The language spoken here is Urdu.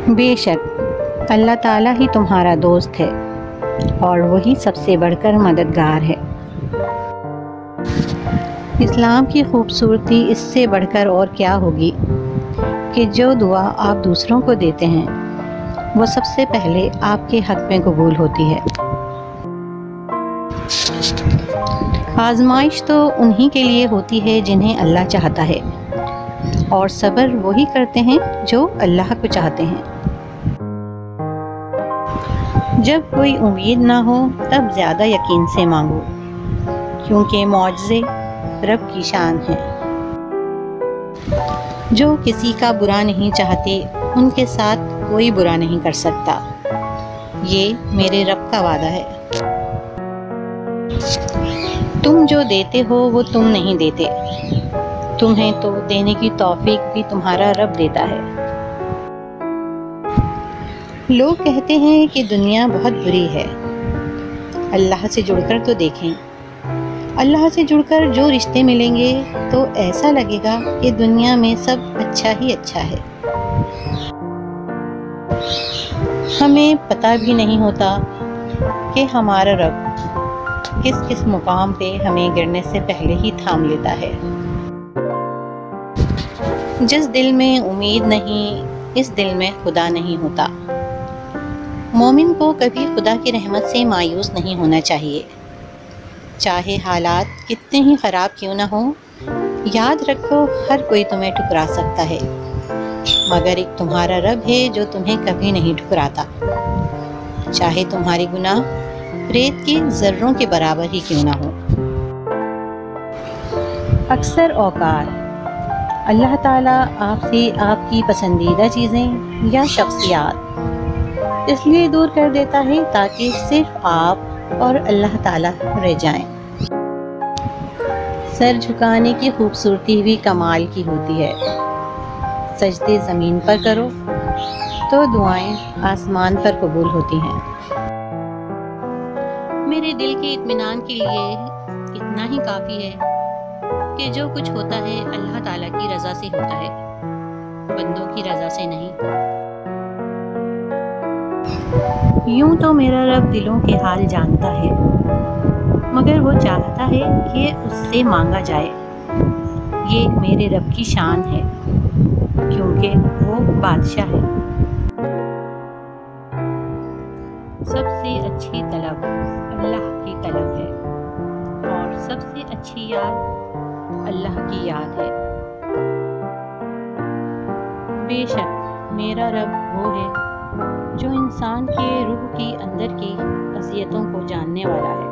بے شک اللہ تعالیٰ ہی تمہارا دوست ہے اور وہی سب سے بڑھ کر مددگار ہے۔ اسلام کی خوبصورتی اس سے بڑھ کر اور کیا ہوگی کہ جو دعا آپ دوسروں کو دیتے ہیں وہ سب سے پہلے آپ کے حق میں قبول ہوتی ہے۔ آزمائش تو انہی کے لیے ہوتی ہے جنہیں اللہ چاہتا ہے، اور صبر وہی کرتے ہیں جو اللہ کو چاہتے ہیں۔ جب کوئی امید نہ ہو تب زیادہ یقین سے مانگو، کیونکہ معجزے رب کی شان ہیں۔ جو کسی کا برا نہیں چاہتے ان کے ساتھ کوئی برا نہیں کر سکتا، یہ میرے رب کا وعدہ ہے۔ تم جو دیتے ہو وہ تم نہیں دیتے، تمہیں تو دینے کی توفیق بھی تمہارا رب دیتا ہے۔ لوگ کہتے ہیں کہ دنیا بہت بری ہے، اللہ سے جڑ کر تو دیکھیں۔ اللہ سے جڑ کر جو رشتے ملیں گے تو ایسا لگے گا کہ دنیا میں سب اچھا ہی اچھا ہے۔ ہمیں پتہ بھی نہیں ہوتا کہ ہمارا رب کس کس مقام پہ ہمیں گرنے سے پہلے ہی تھام لیتا ہے۔ جس دل میں امید نہیں اس دل میں خدا نہیں ہوتا۔ مومن کو کبھی خدا کی رحمت سے مایوس نہیں ہونا چاہیے، چاہے حالات کتنے ہی خراب کیوں نہ ہوں۔ یاد رکھو ہر کوئی تمہیں ٹھکرا سکتا ہے، مگر ایک تمہارا رب ہے جو تمہیں کبھی نہیں ٹھکراتا، چاہے تمہارے گناہ ریت کے ذروں کے برابر ہی کیوں نہ ہو۔ اکثر اوقات اللہ تعالیٰ آپ سے آپ کی پسندیدہ چیزیں یا شخصیات اس لیے دور کر دیتا ہے تاکہ صرف آپ اور اللہ تعالیٰ رہ جائیں۔ سر جھکانے کی خوبصورتی بھی کمال کی ہوتی ہے۔ سجدے زمین پر کرو تو دعائیں آسمان پر قبول ہوتی ہیں۔ میرے دل کے اطمینان کے لیے اتنا ہی کافی ہے کہ جو کچھ ہوتا ہے اللہ تعالیٰ کی رضا سے ہوتا ہے، بندوں کی رضا سے نہیں۔ یوں تو میرا رب دلوں کے حال جانتا ہے، مگر وہ چاہتا ہے کہ اس سے مانگا جائے۔ یہ میرے رب کی شان ہے، کیونکہ وہ بادشاہ ہے۔ سب سے اچھی طلب اللہ کی طلب ہے، اور سب سے اچھی یاد اللہ کی یاد ہے۔ بے شک میرا رب وہ ہے جو انسان کے روح کی اندر کی اذیتوں کو جاننے والا ہے۔